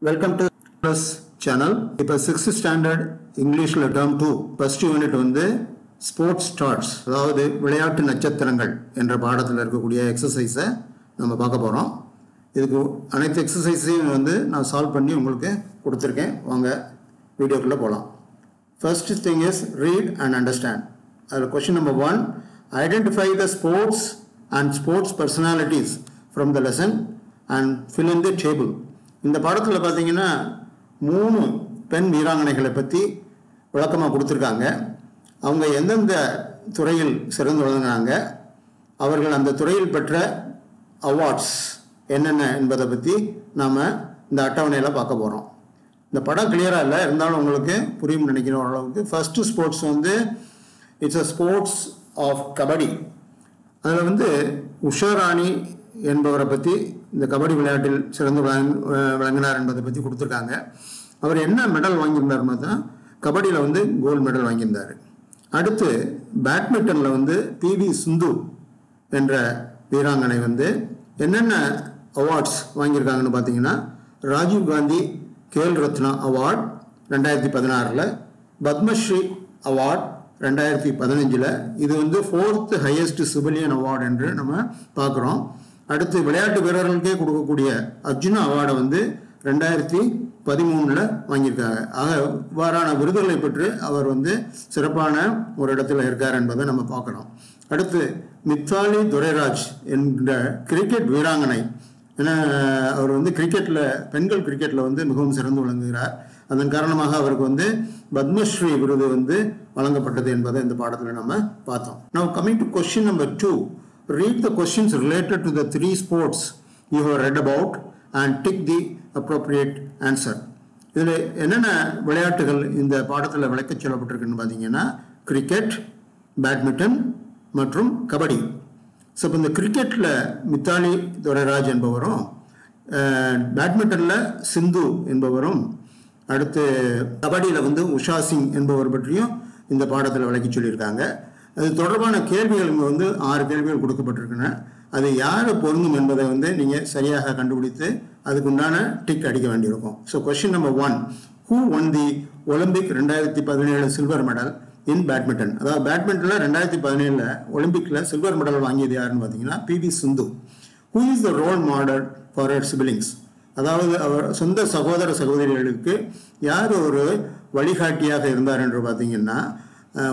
Welcome to Plus channel. இப்போ 6th standard இங்கிலீஷ்ல term 2 first unit வந்து ஸ்போர்ட்ஸ் ஸ்டார்ஸ், அதாவது விளையாட்டு நட்சத்திரங்கள் என்ற பாடத்தில் இருக்கக்கூடிய எக்ஸசைஸை நம்ம பார்க்க போகிறோம். இதுக்கு அனைத்து எக்ஸசைஸையும் வந்து நான் சால்வ் பண்ணி உங்களுக்கு கொடுத்துருக்கேன். வாங்க வீடியோக்குள்ளே போகலாம். First thing is read and understand. அதில் question number 1, identify the sports and sports personalities from the lesson and fill in the table. இந்த பாடத்தில் பார்த்தீங்கன்னா 3 பெண் வீராங்கனைகளை பற்றி விளக்கமாக கொடுத்துருக்காங்க. அவங்க எந்தெந்த துறையில் சிறந்து விளங்கினாங்க, அவர்கள் அந்த துறையில் பெற்ற அவார்ட்ஸ் என்னென்ன என்பதை பற்றி நாம் இந்த அட்டவணையில் பார்க்க போகிறோம். இந்த படம் கிளியராக இல்லை, இருந்தாலும் உங்களுக்கு புரியும் நினைக்கிற அளவுக்கு. ஃபஸ்ட்டு ஸ்போர்ட்ஸ் வந்து it's a sports of kabaddi. அதில் வந்து உஷாராணி என்பவரை பற்றி இந்த கபடி விளையாட்டில் சிறந்து விளங்கினார் என்பதை பற்றி கொடுத்துருக்காங்க. அவர் என்ன மெடல் வாங்கியிருந்தாருன்னா தான் கபடியில் வந்து கோல்டு மெடல் வாங்கியிருந்தார். அடுத்து பேட்மிண்டனில் வந்து PV சிந்து என்ற வீராங்கனை வந்து என்னென்ன அவார்ட்ஸ் வாங்கியிருக்காங்கன்னு பார்த்தீங்கன்னா, ராஜீவ் காந்தி கேல் ரத்னா அவார்ட் 2016, பத்மஸ்ரீ அவார்ட் 2015. இது வந்து 4th ஹையஸ்ட் சிவிலியன் அவார்டு என்று நம்ம பார்க்குறோம். அடுத்து விளையாட்டு வீரர்களுக்கே கொடுக்கக்கூடிய அர்ஜுனா அவார்டை வந்து 2013 வாங்கியிருக்காங்க. ஆக இவ்வாறான விருதுகளை பெற்று அவர் வந்து சிறப்பான ஒரு இடத்துல இருக்கார் என்பதை நம்ம பார்க்குறோம். அடுத்து மித்தாலி துரைராஜ் என்ற கிரிக்கெட் வீராங்கனை, ஏன்னா அவர் வந்து கிரிக்கெட்டில் பெண்கள் கிரிக்கெட்டில் வந்து மிகவும் சிறந்து விளங்குகிறார். அதன் காரணமாக அவருக்கு வந்து பத்மஸ்ரீ விருது வந்து வழங்கப்பட்டது என்பதை இந்த பாடத்தில் நம்ம பார்த்தோம். Now coming to question number 2, read the questions related to the 3 sports you have read about and tick the appropriate answer. இதில் என்னென்ன விளையாட்டுகள் இந்த பாடத்தில் விளக்க சொல்லப்பட்டிருக்குன்னு பார்த்தீங்கன்னா, கிரிக்கெட், பேட்மிண்டன் மற்றும் கபடி. ஸோ இப்போ இந்த கிரிக்கெட்டில் மித்தாலி துரைராஜ் என்பவரும், பேட்மிண்டனில் சிந்து என்பவரும், அடுத்து கபடியில் வந்து உஷா சிங் என்பவர் பற்றியும் இந்த பாடத்தில் விளக்கி சொல்லியிருக்காங்க. அது தொடர்பான கேள்விகள் இங்கே வந்து 6 கேள்விகள் கொடுக்கப்பட்டிருக்கின்றன. அது யார் பொருந்தும் என்பதை வந்து நீங்கள் சரியாக கண்டுபிடித்து அதுக்கு உண்டான டிக் அடிக்க வேண்டியிருக்கும். So question number 1, who one the Olympic 2017 silver medal in badminton? அதாவது பேட்மிண்டனில் 2017 ஒலிம்பிக்கில் சில்வர் மெடல் வாங்கியது யாருன்னு பார்த்தீங்கன்னா PV Sindhu. Who is the role model for her siblings? அதாவது அவர் சொந்த சகோதர சகோதரிகளுக்கு யார் ஒரு வழிகாட்டியாக இருந்தார் என்று பார்த்தீங்கன்னா,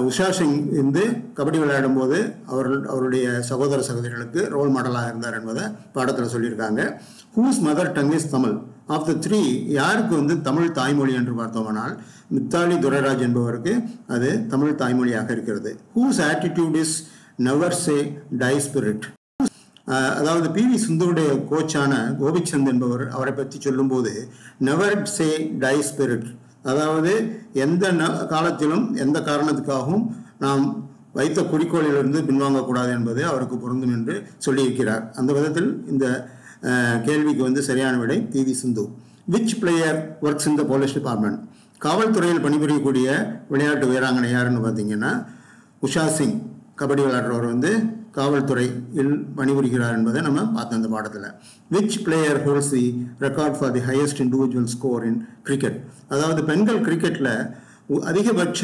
உஷா சிங் வந்து கபடி விளையாடும் போது அவருடைய சகோதர சகோதரிகளுக்கு ரோல் மாடலாக இருந்தார் என்பதை பாடத்தில் சொல்லியிருக்காங்க. Whose mother tongue is Tamil? Of the 3 யாருக்கு வந்து தமிழ் தாய்மொழி என்று பார்த்தோம்னால், மித்தாலி துரைராஜ் என்பவருக்கு அது தமிழ் தாய்மொழியாக இருக்கிறது. Whose attitude is never say die spirit? அதாவது PV சிந்துவுடைய கோச்சான கோபிச்சந்த் என்பவர் அவரை பற்றி சொல்லும்போது நெவர் சே டை ஸ்பிரிட், அதாவது எந்த காலத்திலும் எந்த காரணத்துக்காகவும் நாம் வைத்த குறிக்கோளிலிருந்து பின்வாங்கக்கூடாது என்பது அவருக்கு பொருந்தும் என்று சொல்லியிருக்கிறார். அந்த விதத்தில் இந்த கேள்விக்கு வந்து சரியான விடை PV Sindhu. Which player works in the police department? காவல்துறையில் பணிபுரியக்கூடிய விளையாட்டு வீராங்கனை யாருன்னு பார்த்தீங்கன்னா, உஷா சிங். கபடி விளையாடுறவர் வந்து காவல்துறையில் பணிபுரிகிறார் என்பதை நம்ம பார்த்தோம் இந்த பாடத்தில். Which player holes the record for the highest individual score in cricket? அதாவது பெண்கள் கிரிக்கெட்டில் அதிகபட்ச,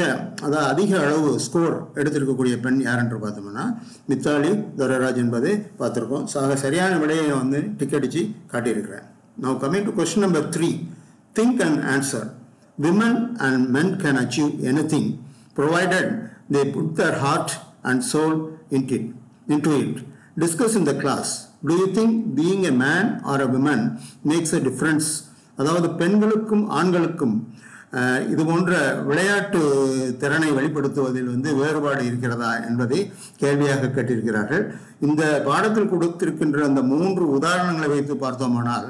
அதாவது அதிக அளவு ஸ்கோர் எடுத்திருக்கக்கூடிய பெண் யார் என்று பார்த்தோம்னா மித்தாலி துரைராஜ் என்பதை பார்த்துருக்கோம். சரியான விடையை வந்து டிக்கெடிச்சு காட்டியிருக்கிறேன். Now coming to question number 3, think and answer. Women and men can achieve anything provided they put their heart and soul into it. Discuss in the class. Do you think being a man or a woman makes a difference? அதாவது பெண்களுக்கும் ஆண்களுக்கும் இது போன்ற விளையாட்டு திறனை வெளிப்படுத்துவதில் வந்து வேறுபாடு இருக்கிறதா என்பதை கேள்வியாக கேட்டிருக்கிறார்கள். இந்த பாடத்தில் கொடுத்திருக்கின்ற அந்த 3 உதாரணங்களை வைத்து பார்த்தோமானால்,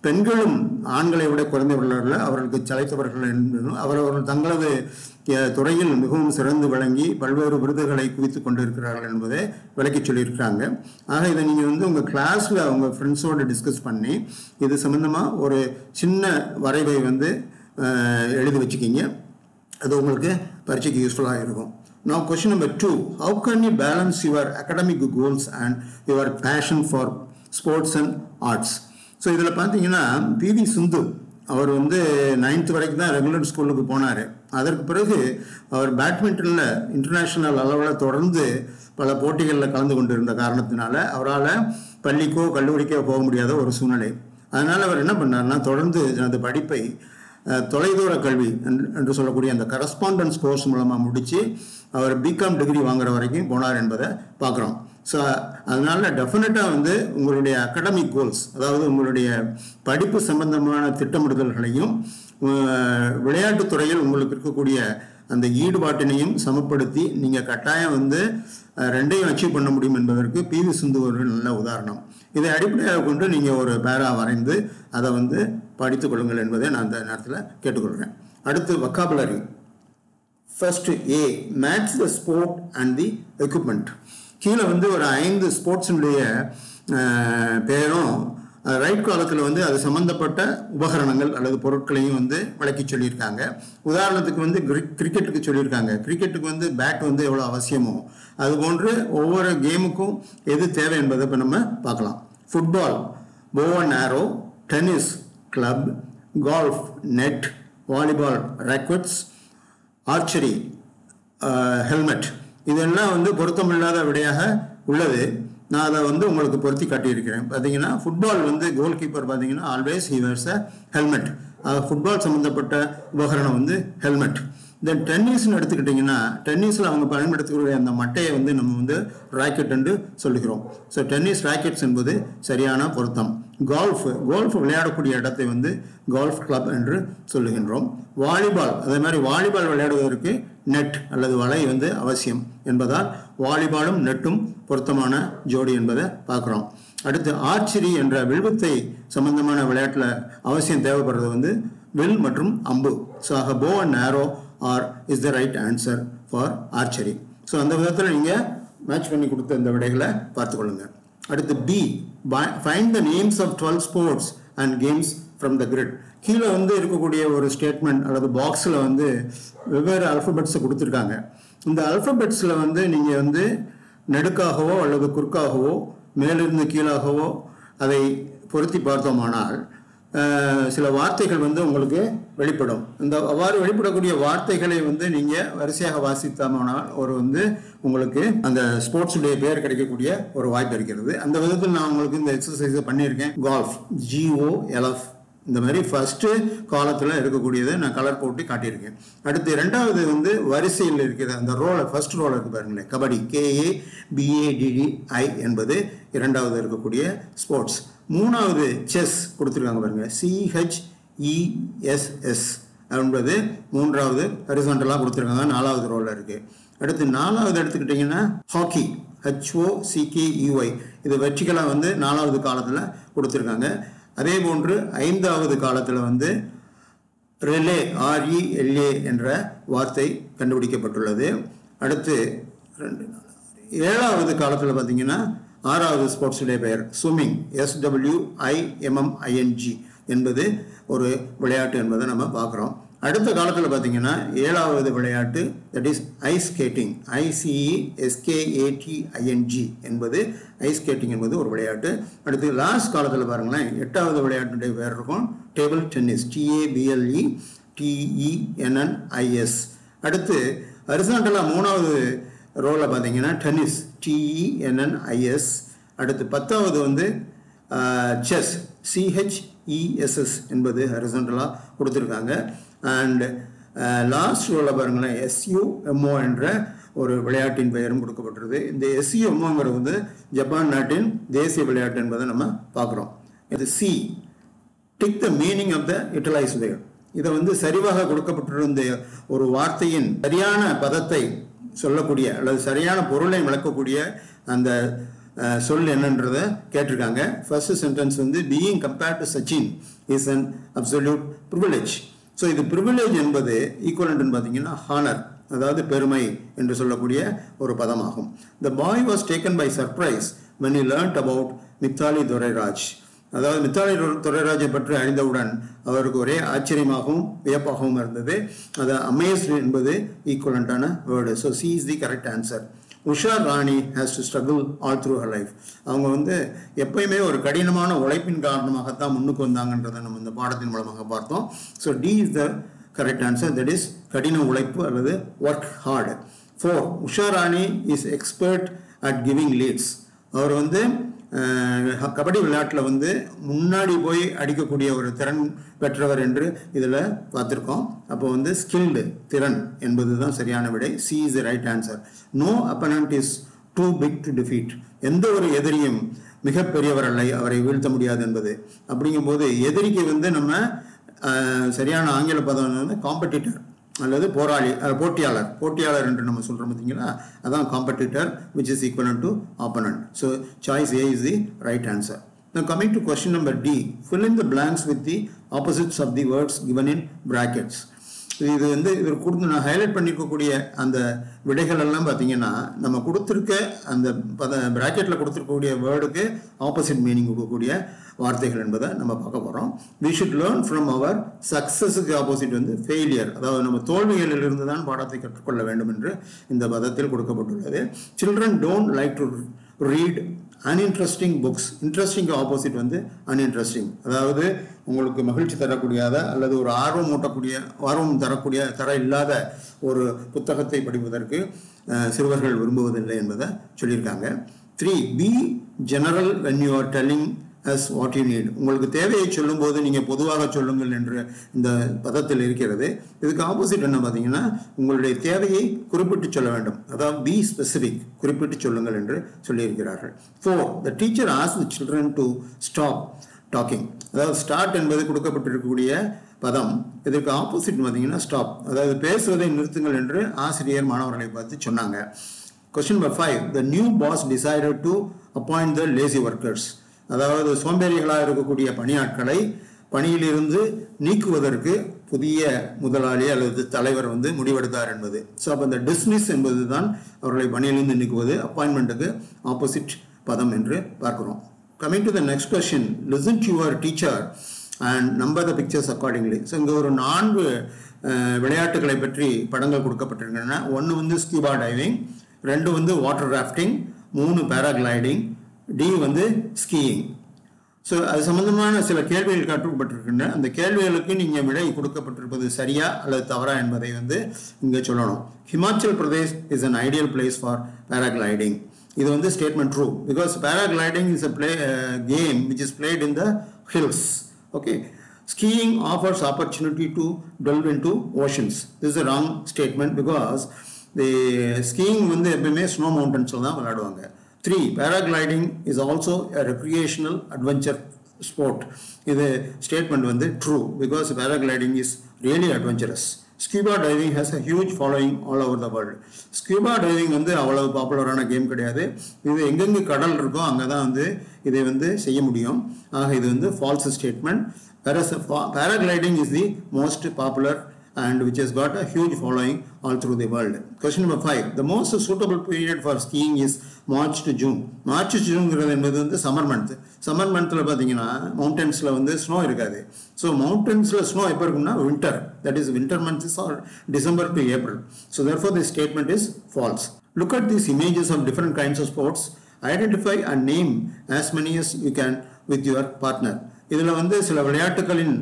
பெண்களும் ஆண்களை விட குறைந்தவர்கள், அவர்களுக்கு சளைத்தவர்கள் என்பதும் அவரவர்கள் தங்களது துறையில் மிகவும் சிறந்து விளங்கி பல்வேறு விருதுகளை குவித்து கொண்டிருக்கிறார்கள் என்பதை விளக்கி சொல்லியிருக்கிறாங்க. ஆக இதை நீங்கள் வந்து உங்கள் கிளாஸில் உங்கள் ஃப்ரெண்ட்ஸோடு டிஸ்கஸ் பண்ணி இது சம்மந்தமாக ஒரு சின்ன வரைவை வந்து எழுதி வச்சுக்கிங்க. அது உங்களுக்கு பரீட்சைக்கு யூஸ்ஃபுல்லாக இருக்கும். Now question number 2, how can you balance your academic goals and your passion for sports and arts? So இதில் பார்த்தீங்கன்னா PV சிந்து அவர் வந்து 9th வரைக்கும் தான் ரெகுலர் ஸ்கூலுக்கு போனார். அதற்கு பிறகு அவர் பேட்மிண்டனில் இன்டர்நேஷ்னல் அளவில் தொடர்ந்து பல போட்டிகளில் கலந்து கொண்டு இருந்த காரணத்தினால அவரால் பள்ளிக்கோ கல்லூரிக்கோ போக முடியாத ஒரு சூழ்நிலை. அதனால் அவர் என்ன பண்ணார்னா, தொடர்ந்து அந்த படிப்பை தொலைதூர கல்வி என்று சொல்லக்கூடிய அந்த கரஸ்பாண்டன்ஸ் கோர்ஸ் மூலமாக முடித்து அவர் பிகாம் டிகிரி வாங்குற வரைக்கும் போனார் என்பதை பார்க்குறோம். ஸோ அதனால் டெஃபினட்டாக வந்து உங்களுடைய அகடமிக் கோல்ஸ், அதாவது உங்களுடைய படிப்பு சம்பந்தமான திட்டமிடுதல்களையும் விளையாட்டுத்துறையில் உங்களுக்கு இருக்கக்கூடிய அந்த ஈடுபாட்டினையும் சமப்படுத்தி நீங்கள் கட்டாயம் வந்து ரெண்டையும் அச்சீவ் பண்ண முடியும் என்பதற்கு பி.வி. சிந்து ஒரு நல்ல உதாரணம். இதை அடிப்படையாக கொண்டு நீங்கள் ஒரு பேரா வரைந்து அதை வந்து படித்துக் கொள்ளுங்கள் என்பதை நான் அந்த நேரத்தில் கேட்டுக்கொள்கிறேன். அடுத்து vocabulary. First A, match the sport and the equipment. கீழே வந்து ஒரு 5 ஸ்போர்ட்ஸினுடைய பேரும் ரைட் காலத்தில் வந்து அது சம்மந்தப்பட்ட உபகரணங்கள் அல்லது பொருட்களையும் வந்து விளக்கி சொல்லியிருக்காங்க. உதாரணத்துக்கு வந்து கிரிக்கெட்டுக்கு சொல்லியிருக்காங்க. கிரிக்கெட்டுக்கு வந்து பேட் வந்து எவ்வளோ அவசியமோ அதுபோன்று ஒவ்வொரு கேமுக்கும் எது தேவை என்பதை இப்போ நம்ம பார்க்கலாம். Football bow and arrow, tennis club, golf net, volleyball rockets, archery helmet. இதெல்லாம் வந்து பொருத்தமில்லாத விடையாக உள்ளது. நான் அதை வந்து உங்களுக்கு பொருத்தி காட்டியிருக்கிறேன். பார்த்தீங்கன்னா ஃபுட்பால் வந்து கோல் கீப்பர் பார்த்தீங்கன்னா always he wears a helmet. Football சம்மந்தப்பட்ட உபகரணம் வந்து ஹெல்மெட். தென் டென்னிஸ்ன்னு எடுத்துக்கிட்டிங்கன்னா டென்னிஸில் அவங்க பயன்படுத்தக்கூடிய அந்த மட்டையை வந்து நம்ம வந்து ராக்கெட் என்று சொல்லுகிறோம். ஸோ டென்னிஸ் ராக்கெட்ஸ் என்பது சரியான பொருத்தம். கோல்ஃப் விளையாடக்கூடிய இடத்தை வந்து கோல்ஃப் கிளப் என்று சொல்லுகின்றோம். வாலிபால், அதே மாதிரி வாலிபால் விளையாடுவதற்கு நெட் அல்லது வலை வந்து அவசியம் என்பதால் வாலிபாலும் நெட்டும் பொருத்தமான ஜோடி என்பதை பார்க்குறோம். அடுத்து ஆர்ச்சரி என்ற வில்வித்தை சம்பந்தமான விளையாட்டில் அவசியம் தேவைப்படுறது வந்து வில் மற்றும் அம்பு. ஸோ ஆக bow and arrow is the right answer for archery. So அந்த விதத்தில் நீங்கள் மேட்ச் பண்ணி கொடுத்த இந்த விடைகளை பார்த்துக்கொள்ளுங்க. அடுத்து B, find the names of 12 sports and games from the grid. கீழே வந்து இருக்கக்கூடிய ஒரு ஸ்டேட்மெண்ட் அல்லது பாக்ஸில் வந்து வெவ்வேறு அல்ஃபபெட்ஸை கொடுத்துருக்காங்க. இந்த அல்ஃபபெட்ஸில் வந்து நீங்கள் வந்து நெடுக்காகவோ அல்லது குறுக்காகவோ மேலிருந்து கீழாகவோ அதை பொருத்தி பார்த்தோமானால் சில வார்த்தைகள் வந்து உங்களுக்கு வெளிப்படும். இந்த அவ்வாறு வெளிப்படக்கூடிய வார்த்தைகளை வந்து நீங்கள் வரிசையாக வாசித்தோமானால் ஒரு வந்து உங்களுக்கு அந்த ஸ்போர்ட்ஸுடைய பேர் கிடைக்கக்கூடிய ஒரு வாய்ப்பு இருக்கிறது. அந்த விதத்தில் நான் உங்களுக்கு இந்த எக்ஸசைஸை பண்ணியிருக்கேன். கால்ஃப், GOLF, இந்த மாதிரி ஃபர்ஸ்ட் காலத்தில் இருக்கக்கூடியதை நான் கலர் போட்டு காட்டியிருக்கேன். அடுத்து 2வது வந்து வரிசையில் இருக்கிற அந்த ரோலை, ஃபர்ஸ்ட் ரோல் இருக்கு பாருங்களேன், கபடி, KABADDI என்பது 2வது இருக்கக்கூடிய ஸ்போர்ட்ஸ். 3வது செஸ் கொடுத்துருக்காங்க பாருங்க, CHESS என்பது 3வது ஹரிசாண்டலாக கொடுத்துருக்காங்க, 4வது ரோலில் இருக்குது. அடுத்து 4வது எடுத்துக்கிட்டிங்கன்னா ஹாக்கி, HOCKEY, இது வெற்றிகளாக வந்து 4வது காலத்தில் கொடுத்துருக்காங்க. அதே போன்று 5வது காலத்தில் வந்து ரிலே, RELA என்ற வார்த்தை கண்டுபிடிக்கப்பட்டுள்ளது. அடுத்து 7வது காலத்தில் பார்த்தீங்கன்னா 6வது ஸ்போர்ட்ஸுடைய பெயர் ஸ்விம்மிங், SWIMMING என்பது ஒரு விளையாட்டு என்பதை நம்ம பார்க்குறோம். அடுத்த காலத்தில் பார்த்தீங்கன்னா 7வது விளையாட்டு that is ice skating, ICESKATING என்பது ஐஸ் ஸ்கேட்டிங் என்பது ஒரு விளையாட்டு. அடுத்து லாஸ்ட் காலத்தில் பாருங்களேன், 8வது விளையாட்டுடைய பேர் இருக்கும் டேபிள் டென்னிஸ், TABLE TENNIS. அடுத்து ஹரிசாண்டலாக 3வது ரோவில் பார்த்தீங்கன்னா டென்னிஸ், TENNIS. அடுத்து 10வது வந்து செஸ், CHESS என்பது ஹரிசாண்டலாக கொடுத்துருக்காங்க. அண்ட் லாஸ்ட் ரோவில் பாருங்களேன் SUMO என்ற ஒரு விளையாட்டின் பெயரும் கொடுக்கப்பட்டிருது. இந்த SUMOங்கிறது வந்து ஜப்பான் நாட்டின் தேசிய விளையாட்டு என்பதை நம்ம பார்க்குறோம். இது C, tick the meaning of the utilised word. இதை வந்து சரிவாக கொடுக்கப்பட்டிருந்த ஒரு வார்த்தையின் சரியான பதத்தை சொல்லக்கூடிய அல்லது சரியான பொருளை விளக்கக்கூடிய அந்த சொல் என்னன்றதை கேட்டிருக்காங்க. ஃபர்ஸ்ட் சென்டென்ஸ் வந்து being compared to Sachin is an absolute privilege. So இது ப்ரிவிலேஜ் என்பது ஈக்குவலன்ட்னு பார்த்தீங்கன்னா ஹானர், அதாவது பெருமை என்று சொல்லக்கூடிய ஒரு பதமாகும். The boy was taken by surprise when he learnt about Mithali Durairaj. அதாவது மித்தாலி துரைராஜை பற்றி அறிந்தவுடன் அவருக்கு ஒரே ஆச்சரியமாகவும் வியப்பாகவும் இருந்தது. அது அமேஸ்ட் என்பது ஈக்குவலண்டான word. So C is the correct answer. Usha Rani has to struggle all through her life. அவங்க வந்து எப்பயுமே ஒரு கடினமான உழைப்பின் காரணமாகத்தான் முன்னுக்கு வந்தாங்கன்றதை நம்ம இந்த பாடத்தின் மூலமாக பார்த்தோம். So D is the correct answer, that is கடின உழைப்பு அல்லது work hard. 4. Usha Rani is expert at giving leads. அவர் வந்து கபடி விளையாட்டில் வந்து முன்னாடி போய் அடிக்கக்கூடிய ஒரு திறன் பெற்றவர் என்று இதில் பார்த்துருக்கோம். அப்போ வந்து ஸ்கில்டு, திறன் என்பது தான் சரியான விடை. C is the right answer. No opponent is too big to defeat. எந்த ஒரு எதிரியும் மிகப்பெரியவர் அல்ல, அவரை வீழ்த்த முடியாது என்பது. அப்படிங்கும்போது எதிரிக்கு வந்து நம்ம சரியான ஆங்கில பதம் வந்து காம்படிட்டர் அல்லது போராளி, போட்டியாளர் என்று நம்ம சொல்கிறோம் பார்த்தீங்களா, அதான் competitor which is equivalent to opponent. So choice A is the right answer. Now coming to question number D, fill in the blanks with the opposites of the words given in brackets. இது வந்து இவர் கொடுத்து நான் highlight பண்ணியிருக்கக்கூடிய அந்த விடைகள் எல்லாம் பார்த்தீங்கன்னா நம்ம கொடுத்துருக்க அந்த பிராக்கெட்டில் கொடுத்துருக்கக்கூடிய வேர்டுக்கு ஆப்போசிட் மீனிங் கொடுக்கக்கூடிய வார்த்தைகள் என்பதை நம்ம பார்க்க போகிறோம். We should learn from our சக்ஸஸுக்கு ஆப்போசிட் வந்து ஃபெயிலியர், அதாவது நம்ம தோல்விகளிலிருந்து தான் பாடத்தை கற்றுக்கொள்ள வேண்டும் என்று இந்த பதத்தில் கொடுக்கப்பட்டுள்ளது. Children don't like to read uninteresting books. Interesting opposite வந்து அன்இன்ட்ரெஸ்டிங், அதாவது உங்களுக்கு மகிழ்ச்சி தரக்கூடியத அல்லது ஒரு ஆர்வம் தர இல்லாத ஒரு புத்தகத்தை படிப்பதற்கு சிறுவர்கள் விரும்புவதில்லை என்பதை சொல்லியிருக்காங்க. 3. Be general when you are telling us what you need. உங்களுக்கு தேவையை சொல்லும்போது நீங்கள் பொதுவாக சொல்லுங்கள் என்று இந்த பதத்தில் இருக்கிறது. இதுக்கு ஆப்போசிட் என்ன பார்த்தீங்கன்னா உங்களுடைய தேவையை குறிப்பிட்டு சொல்ல வேண்டும், அதாவது பி ஸ்பெசிஃபிக், குறிப்பிட்டு சொல்லுங்கள் என்று சொல்லியிருக்கிறார்கள். 4. the teacher asked the children to stop talking. அதாவது ஸ்டார்ட் என்பது கொடுக்கப்பட்டிருக்கக்கூடிய பதம். இதற்கு ஆப்போசிட் பார்த்தீங்கன்னா ஸ்டாப், அதாவது பேசுவதை நிறுத்துங்கள் என்று ஆசிரியர் மாணவர்களை பார்த்து சொன்னாங்க. Question number 5. the new boss decided to appoint the lazy workers. அதாவது சோம்பேறிகளாக இருக்கக்கூடிய பணியாட்களை பணியிலிருந்து நீக்குவதற்கு புதிய முதலாளி அல்லது தலைவர் வந்து முடிவெடுத்தார் என்பது. ஸோ அப்போ இந்த டிஸ்மிஸ் என்பது தான் அவர்களை பணியிலிருந்து நீக்குவது. அப்பாயின்மெண்ட்டுக்கு ஆப்போசிட் பதம் என்று பார்க்கிறோம். Coming to the next question, listen to your teacher and number the pictures accordingly. So இங்கே ஒரு 4 விளையாட்டுகளை பற்றி படங்கள் கொடுக்கப்பட்டிருக்கின்றன. 1 வந்து ஸ்கூபா டைவிங், 2 வந்து வாட்டர் ராஃப்டிங், 3 பேராகிளைடிங், டி வந்து ஸ்கீயிங். ஸோ அது சம்பந்தமான சில கேள்விகள் காட்டப்பட்டிருக்கின்றன. அந்த கேள்விகளுக்கு நீங்கள் விடை கொடுக்கப்பட்டிருப்பது சரியா அல்லது தவறா என்பதை வந்து இங்கே சொல்லணும். Himachal Pradesh is an ideal place for paragliding. இது வந்து statement true, because paragliding is a game which is played in the hills. Okay. Skiing offers opportunity to delve into oceans. This is a wrong statement because the skiing வந்து எப்பவுமே snow மவுண்டன்ஸில் தான் விளையாடுவாங்க. 3. Paragliding is also a recreational adventure sport. இது statement வந்து true, because paragliding is really adventurous. Scuba diving has a huge following all over the world. Scuba diving வந்து அவ்வளவு பாப்புலரான game கிடையாது. இது எங்கெங்கு கடல் இருக்கோ அங்கே தான் வந்து இதை வந்து செய்ய முடியும். ஆக இது வந்து false statement. Whereas paragliding is the most popular and which has got a huge following all through the world. Question number 5. The most suitable period for skiing is March to June. March to June என்பது வந்து summer month. Summer மந்த்தில் பார்த்தீங்கன்னா மவுண்டன்ஸில் வந்து snow இருக்காது. So மவுண்டன்ஸில் snow எப்போ இருக்கும்னா winter, that is winter months or December to April. So therefore the statement is false. Look at these images of different kinds of sports. Identify and name as many as you can with your partner. இதில் வந்து சில விளையாட்டுகளின்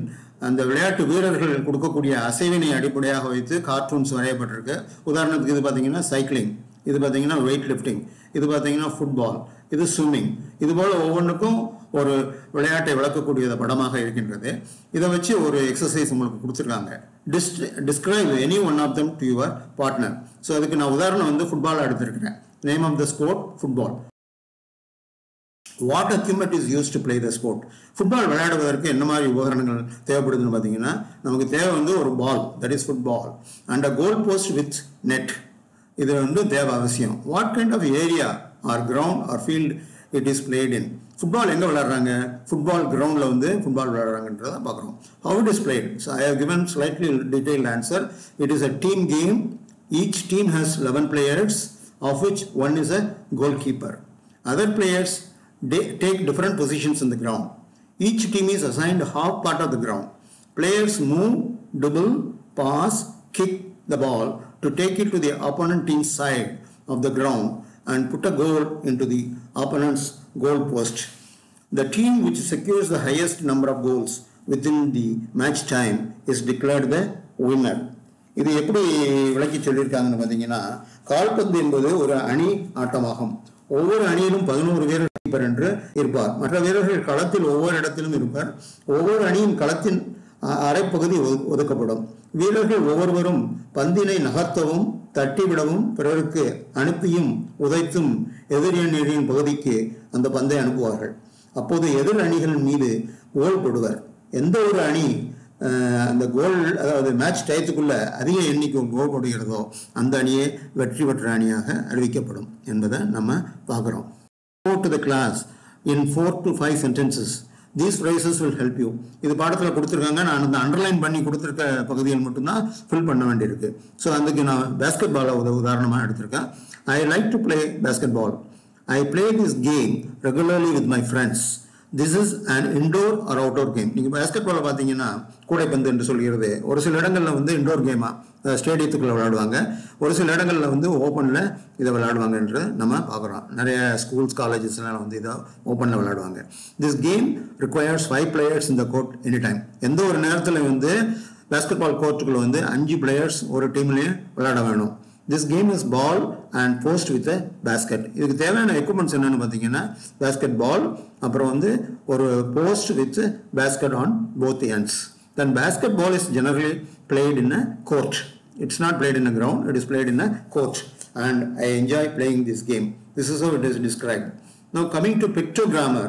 அந்த விளையாட்டு வீரர்கள் கொடுக்கக்கூடிய அசைவினை அடிப்படையாக வைத்து கார்ட்டூன்ஸ் வரையப்பட்டிருக்கு. உதாரணத்துக்கு இது பார்த்தீங்கன்னா சைக்கிளிங், இது பார்த்தீங்கன்னா வெயிட் லிஃப்டிங், இது பார்த்தீங்கன்னா ஃபுட்பால், இது ஸ்விம்மிங். இதுபோல் ஒவ்வொன்றுக்கும் ஒரு விளையாட்டை விளக்கக்கூடிய படமாக இருக்கின்றது. இதை வச்சு ஒரு எக்ஸசைஸ் உங்களுக்கு கொடுத்துருக்காங்க. Describe any one of them to your partner. So அதுக்கு நான் உதாரணம் வந்து ஃபுட்பால் எடுத்திருக்கிறேன். Name of the sport football. What equipment is used to play the sport? ஃபுட்பால் விளையாடுவதற்கு என்ன மாதிரி உபகரணங்கள் தேவைப்படுதுன்னு பார்த்தீங்கன்னா நமக்கு தேவை வந்து ஒரு ball, that is football, and a goal post with net. இது வந்து தேவை அவசியம். What kind of area or ground or field it is played in. Football எங்கே விளையாடுறாங்க? ஃபுட்பால் கிரவுண்டில் வந்து ஃபுட்பால் விளையாடுறாங்கன்றதை பார்க்குறோம். How it is played? So I have given slightly detailed answer. It is a team game. Each team has 11 players, of which one is a goalkeeper. Other players take different positions in the ground. Each team is assigned half part of the ground. Players move, dribble, pass, kick the ball to take it to the opponent team's side of the ground and put a goal into the opponent's goal post. The team which secures the highest number of goals within the match time is declared the winner. இது எப்படி விளக்கி சொல்லியிருக்காங்கன்னு பார்த்தீங்கன்னா, கால்பந்து என்பது ஒரு அணி ஆட்டமாகும். ஒவ்வொரு அணியிலும் 11 வீரர்கள் என்று இருப்பார். மற்ற வீரர்கள் களத்தில் ஒவ்வொரு இடத்திலும் இருப்பார். ஒவ்வொரு அணியின் களத்தின் அரைப்பகுதி ஒதுக்கப்படும். வீரர்கள் ஒவ்வொருவரும் பந்தினை நகர்த்தவும் தட்டிவிடவும் பிறருக்கு அனுப்பியும் உதைத்தும் எதிர் அணியின் பகுதிக்கு அந்த பந்தை அனுப்புவார்கள். அப்போது எதிர் அணிகள் மீது கோல் போடுவர். எந்த ஒரு அணி அந்த கோல், அதாவது மேட்ச் டயத்துக்குள்ள அதிக எண்ணிக்கை கோல் போடுகிறதோ அந்த அணியே வெற்றி பெற்ற அணியாக அறிவிக்கப்படும் என்பதை நம்ம பார்க்குறோம். Go to the class in 4 to 5 sentences. These phrases will help you. இது பாடத்தில் கொடுத்துருக்காங்க. நான் அந்த அண்டர்லைன் பண்ணி கொடுத்துருக்க பகுதியில் மட்டும்தான் ஃபில் பண்ண வேண்டியிருக்கு. ஸோ அதுக்கு நான் பேஸ்கெட் பாலை உதாரணமாக எடுத்திருக்கேன். I like to play basketball. I play this game regularly with my friends. This is an indoor or outdoor game. நீங்கள் பேஸ்கெட் பாலை பார்த்தீங்கன்னா கூடைப்பந்து என்று சொல்கிறது. ஒரு சில இடங்களில் வந்து இண்டோர் கேமாக ஸ்டேடியத்துக்குள்ளே விளையாடுவாங்க. ஒரு சில இடங்களில் வந்து ஓப்பனில் இதை விளையாடுவாங்க என்று நம்ம பார்க்குறோம். நிறைய ஸ்கூல்ஸ் காலேஜஸ்லாம் வந்து இதை ஓப்பனில் விளையாடுவாங்க. This game requires 5 players in the court any time. எந்த ஒரு நேரத்தில் வந்து பேஸ்கெட் பால் கோர்ட்டுக்குள்ள வந்து 5 players ஒரு டீம்லேயும் விளையாட வேணும். This game is ball and post with a basket. இதுக்கு தேவையான எக்யூப்மெண்ட்ஸ் என்னென்னு பார்த்தீங்கன்னா, பேஸ்கெட் பால், அப்புறம் வந்து ஒரு post with basket on both ends. Then basketball is generally played in a court. It's not played in a ground, it is played in a court. And I enjoy playing this game. This is how it is described. Now coming to pictogrammar.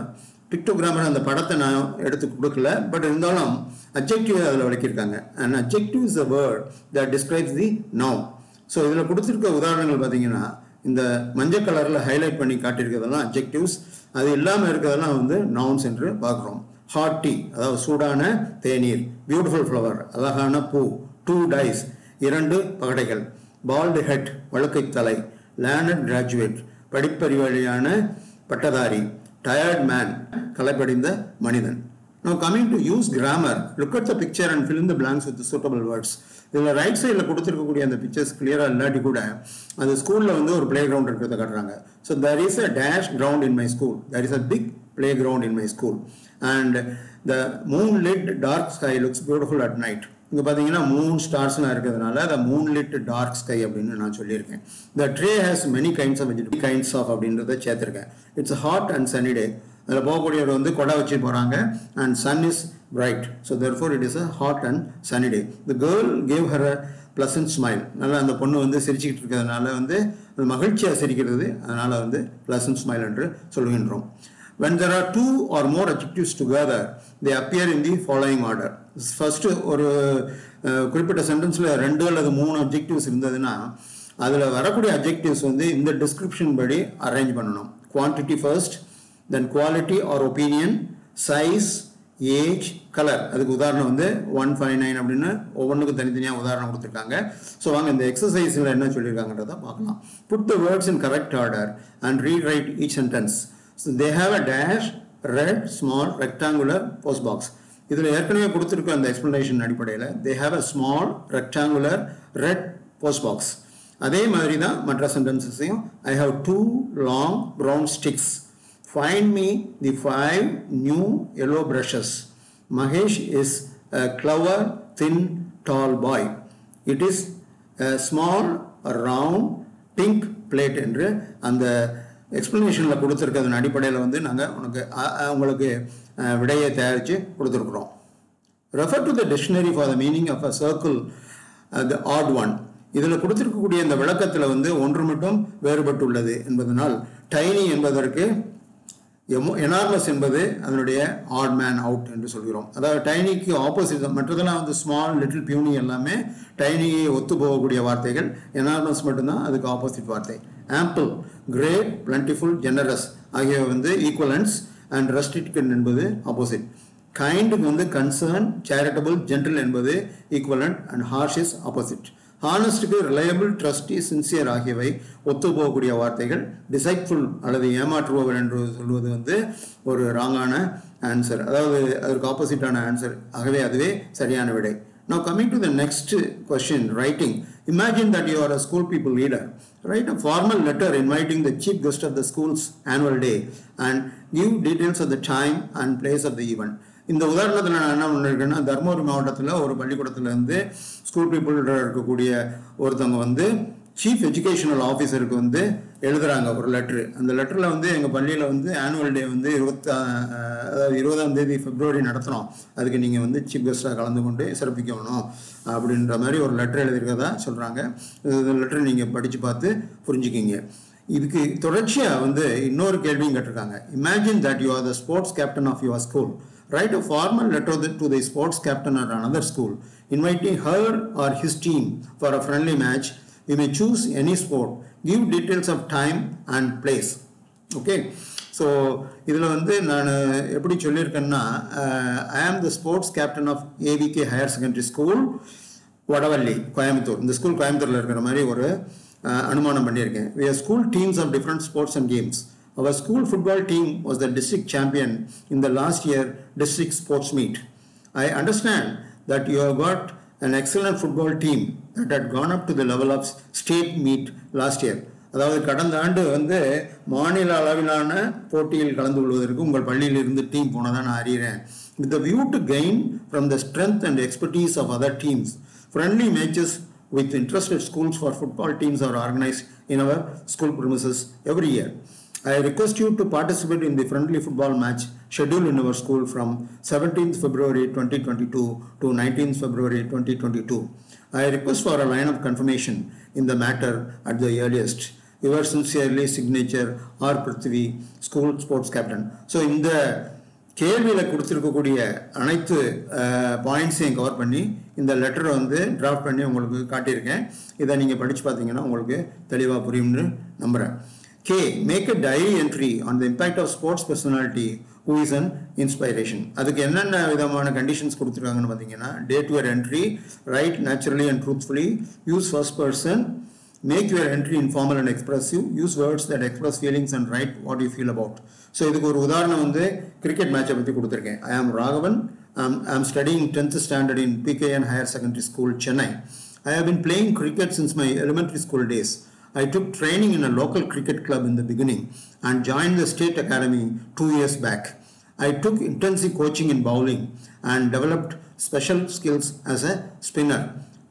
Pictogrammar அந்த படத்தை நான் எடுத்து கொடுக்கல, but இருந்தாலும் adjective அதில் விளக்கியிருக்காங்க. An adjective is a word that describes the noun. So இதில் கொடுத்துருக்க உதாரணங்கள் பார்த்தீங்கன்னா, இந்த மஞ்சள் கலரில் ஹைலைட் பண்ணி காட்டியிருக்கிறதெல்லாம் அட்ஜெக்டிவ்ஸ், அது இல்லாமல் இருக்கிறதெல்லாம் வந்து நவுன்ஸ் என்று பார்க்குறோம். ஹாட் டீ, அதாவது சூடான தேநீர். பியூட்டிஃபுல் ஃப்ளவர், அழகான பூ. 2 dice, 2 பகடைகள். பால்டு ஹெட், வழுக்கை தலை. லேர்னட் கிராஜுவேட், படிப்பறிவாளியான பட்டதாரி. டயர்ட் மேன், களைப்படைந்த மனிதன். Now coming to use grammar, look at the picture and fill in the blanks with the suitable words. இதில் ரைட் சைடில் கொடுத்துருக்கக்கூடிய அந்த பிக்சர்ஸ் கிளியராக இல்லாட்டி கூட அந்த ஸ்கூலில் வந்து ஒரு பிளே கிரவுண்ட் இருக்கிறத காட்டுறாங்க. So there is a dash ground in my school. There is a big playground in my school. And the moonlit dark sky looks beautiful at night. இங்கே பார்த்தீங்கன்னா மூன் ஸ்டார்ஸ்லாம் இருக்கிறதுனால the moonlit dark sky அப்படின்னு நான் சொல்லியிருக்கேன். The tray has many kinds of அப்படின்றத சேர்த்துருக்கேன். It's a hot and sunny day. அதில் போகக்கூடியவர் வந்து கொடை வச்சு போகிறாங்க. And sun is bright. So therefore it is a hot and sunny day. The girl gave her a pleasant smile. நல்லா அந்த பொண்ணு வந்து சிரிச்சுக்கிட்டு இருக்கிறதுனால வந்து அது மகிழ்ச்சியாக சிரிக்கிறது, அதனால் வந்து pleasant smile என்று சொல்கின்றோம். When there are 2 or more adjectives together, they appear in the following order. First ஒரு குறிப்பிட்ட சென்டென்ஸில் 2 அல்லது 3 அப்ஜெக்டிவ்ஸ் இருந்ததுன்னா அதில் வரக்கூடிய அப்ஜெக்டிவ்ஸ் வந்து இந்த டிஸ்கிரிப்ஷன் படி அரேஞ்ச் பண்ணணும். Quantity first, then quality or opinion, size, age, colour. அதுக்கு உதாரணம் வந்து 159 அப்படின்னு ஒவ்வொன்றுக்கு தனித்தனியாக உதாரணம் கொடுத்துருக்காங்க. ஸோ வாங்க இந்த எக்ஸசைஸில் என்ன சொல்லியிருக்காங்கன்றதை பார்க்கலாம். Put the words in correct order and rewrite each sentence. So they have a dash, red, small, rectangular, post box. இதில் ஏற்கனவே கொடுத்துருக்க அந்த எக்ஸ்பிளனேஷன் அடிப்படையில் they have a small, rectangular, red post box. அதே மாதிரி தான் மற்ற சென்டென்சஸையும். I have 2 long brown sticks. Find me the 5 new yellow brushes. Mahesh is a clever, thin, tall boy. It is a small, round, pink plate என்று அந்த எக்ஸ்பிளனேஷனில் கொடுத்துருக்கிறதன் அடிப்படையில் வந்து நாங்கள் உங்களுக்கு விடையை தயாரித்து கொடுத்துருக்குறோம். Refer to the dictionary for the meaning of a circle, the odd one. இதில் கொடுத்துருக்கக்கூடிய இந்த விளக்கத்தில் வந்து ஒன்று மட்டும் வேறுபட்டுள்ளது என்பதனால் டைனி என்பதற்கு எனார்மஸ் என்பது அதனுடைய ஆட் மேன் அவுட் என்று சொல்கிறோம். அதாவது டைனிக்கு ஆப்போசிட். மற்றதெல்லாம் வந்து ஸ்மால், லிட்டில், பியூனி எல்லாமே டைனியை ஒத்து போகக்கூடிய வார்த்தைகள். எனார்மஸ் மட்டும்தான் அதுக்கு ஆப்போசிட் வார்த்தை. ஆம்பிள், கிரேட், பிளண்டிஃபுல், ஜெனரஸ் ஆகியவை வந்து ஈக்குவலன்ஸ். அண்ட் ரெஸ்ட்ரிக்டட் என்பது ஆப்போசிட். கைண்டுக்கு வந்து கன்சர்ன், சேரிட்டபிள், ஜென்டில் என்பது equivalent. And harsh is opposite. ஹானஸ்டுக்கு ரிலையபிள், ட்ரஸ்டி, சின்சியர் ஆகியவை ஒத்து போகக்கூடிய வார்த்தைகள். டிசைட்ஃபுல் அல்லது ஏமாற்றுபவர் என்று சொல்வது வந்து ஒரு ராங்கான ஆன்சர், அதாவது அதற்கு ஆப்போசிட்டான ஆன்சர். ஆகவே அதுவே சரியான விடை. Now coming to the next question, writing. Imagine that you are a school people leader. Write a formal letter inviting the chief guest of the school's annual day and give details of the time and place of the event. இந்த உதாரணத்தில் நான் என்ன பண்ணியிருக்கேன்னா, தர்மபுரி மாவட்டத்தில் ஒரு பள்ளிக்கூடத்துலேருந்து school people இருக்கக்கூடிய ஒருத்தவங்க வந்து சீஃப் எஜுகேஷனல் ஆஃபீஸருக்கு வந்து எழுதுகிறாங்க ஒரு லெட்ரு. அந்த லெட்டரில் வந்து எங்கள் பள்ளியில் வந்து ஆனுவல் டே வந்து 20ஆம் தேதி பிப்ரவரி நடத்துகிறோம், அதுக்கு நீங்கள் வந்து சீஃப் கெஸ்ட்டாக கலந்து கொண்டு சிறப்பிக்கணும் அப்படின்ற மாதிரி ஒரு லெட்டர் எழுதியிருக்கதா சொல்கிறாங்க. இந்த லெட்டர் நீங்கள் படித்து பார்த்து புரிஞ்சுக்கிங்க. இதுக்கு தொடர்ச்சியாக வந்து இன்னொரு கேள்வியும் கேட்டிருக்காங்க. Imagine that you are the sports captain of your school. Write a formal letter to the sports captain at another school, inviting her or his team for a friendly match. You may choose any sport. Give details of time and place. Okay. So, இதில் வந்து நான் எப்படி சொல்லியிருக்கேன்னா, I am the sports captain of AVK Higher Secondary School, Vadavalli, Coimbatore. இந்த school கோயம்புத்தூரில் இருக்கிற மாதிரி ஒரு அனுமானம் பண்ணியிருக்கேன். We have school teams of different sports and games. Our school football team was the district champion in the last year district sports meet. I understand that you have got an excellent football team that had gone up to the level of state meet last year. அதாவது கடந்த ஆண்டு வந்து மாநில அளவிலான போட்டியில் கலந்து கொள்வதற்கு உங்கள் பள்ளியில் இருந்து டீம் போனதான் நான் அறிகிறேன். With the view to gain from the strength and expertise of other teams, friendly matches with interested schools for football teams are organized in our school premises every year. I request you to participate in the friendly football match scheduled in our school from 17th February 2022 to 19th February 2022. I request for a line of confirmation in the matter at the earliest. Yours sincerely, signature R. Prithvi, School Sports Captain. So, இந்த கேள்வியில் கொடுத்துருக்கக்கூடிய அனைத்து பாயிண்ட்ஸையும் cover பண்ணி இந்த லெட்டரை வந்து draft பண்ணி உங்களுக்கு காட்டியிருக்கேன். இதை நீங்கள் படித்து பார்த்தீங்கன்னா உங்களுக்கு தெளிவாக புரியும்னு நம்புகிறேன். K. Make a diary entry on the impact of sports personality who is an inspiration. அதுக்கு என்னென்ன விதமான கண்டிஷன்ஸ் கொடுத்துருக்காங்கன்னு பார்த்தீங்கன்னா, date your entry, write naturally and truthfully, use first person, make your entry informal and expressive, use words that express feelings and write what you feel about. So இதுக்கு ஒரு உதாரணம் வந்து cricket மேட்சை பற்றி கொடுத்துருக்கேன். I am Raghavan. I am studying 10th standard in PKN Higher Secondary School, Chennai. I have been playing cricket since my elementary school days. I took training in a local cricket club in the beginning and joined the state academy 2 years back. I took intensive coaching in bowling and developed special skills as a spinner.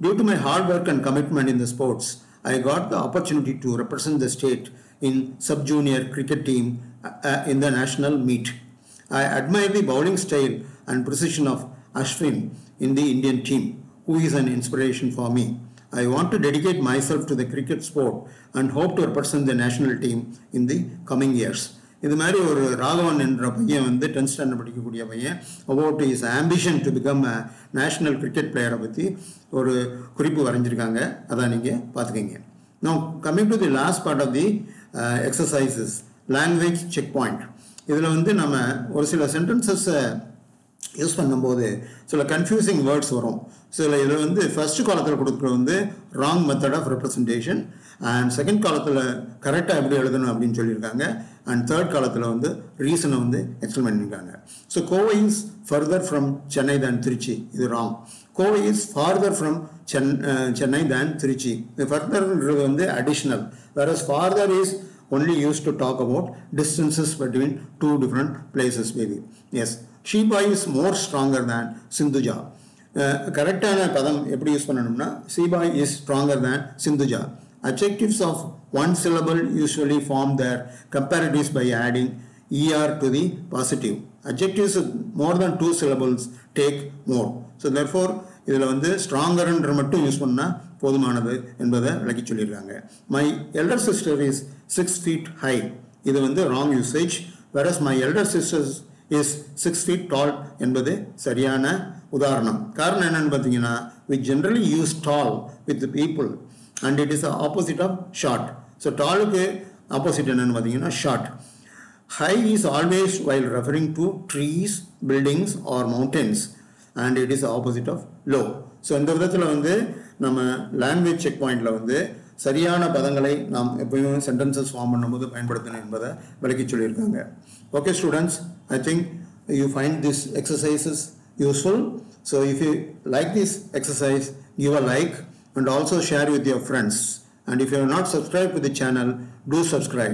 Due to my hard work and commitment in the sports, I got the opportunity to represent the state in sub-junior cricket team in the national meet. I admire the bowling style and precision of Ashwin in the Indian team, who is an inspiration for me. I want to dedicate myself to the cricket sport and hope to represent the national team in the coming years. இது மாதிரி ஒரு ராகவன் என்ற பையன் வந்து 10th standard படிக்கக்கூடிய பையன் about his ambition to become a national cricket player பற்றி ஒரு குறிப்பு வரைஞ்சிருக்காங்க. அதான் நீங்கள் பார்த்துக்கங்க. Now coming to the last part of the exercises, language checkpoint. இதில் வந்து நம்ம ஒரு சில சென்டென்சஸை யூஸ் பண்ணும்போது சில கன்ஃபியூசிங் வேர்ட்ஸ் வரும். சில இதில் வந்து ஃபர்ஸ்ட் காலத்தில் கொடுக்குறது வந்து wrong method of representation, and second காலத்தில் கரெக்டாக எப்படி எழுதணும் அப்படின்னு சொல்லியிருக்காங்க, அண்ட் தேர்ட் காலத்தில் வந்து ரீசனை வந்து எக்ஸ்பிளைன் பண்ணியிருக்காங்க. So Kovai is further from Chennai than Trichy, இது wrong. Kovai is farther from Chennai than Trichy. ஃபர்தர்ன்றது வந்து additional, whereas farther is only used to talk about distances between two different places maybe. Yes, Sheba is more stronger than Sindhuja. கரெக்டான பதம் எப்படி use பண்ணணும்னா, Sheba is stronger than Sindhuja. Adjectives of one syllable usually form their comparatives by adding er to the positive. Adjectives of more than two syllables take more. So therefore இதில் வந்து ஸ்ட்ராங்கர்ன்ற மட்டும் use பண்ணால் போதுமானது என்பதை விளக்கி சொல்லியிருக்காங்க. My elder sister is 6 feet high, இது வந்து wrong usage. whereas my elder sister is 6 feet tall என்பது சரியான உதாரணம். காரணம் என்னன்னு பார்த்தீங்கன்னா, we generally use tall with the people and it is the opposite of short. So டாலுக்கு ஆப்போசிட் என்னன்னு பார்த்தீங்கன்னா short. High is always while referring to trees, buildings or mountains and it is the opposite of low. So இந்த விதத்தில் வந்து நம்ம language check பாயிண்டில் வந்து சரியான பதங்களை நாம் எப்பயும் சென்டென்சஸ் ஃபார்ம் பண்ணும்போது பயன்படுத்தணும் என்பதை விளக்கி சொல்லியிருக்காங்க. Okay students, I think you find this exercises useful. So if you like this exercise, give a like and also share with your friends. And if you have not subscribed to the channel, do subscribe.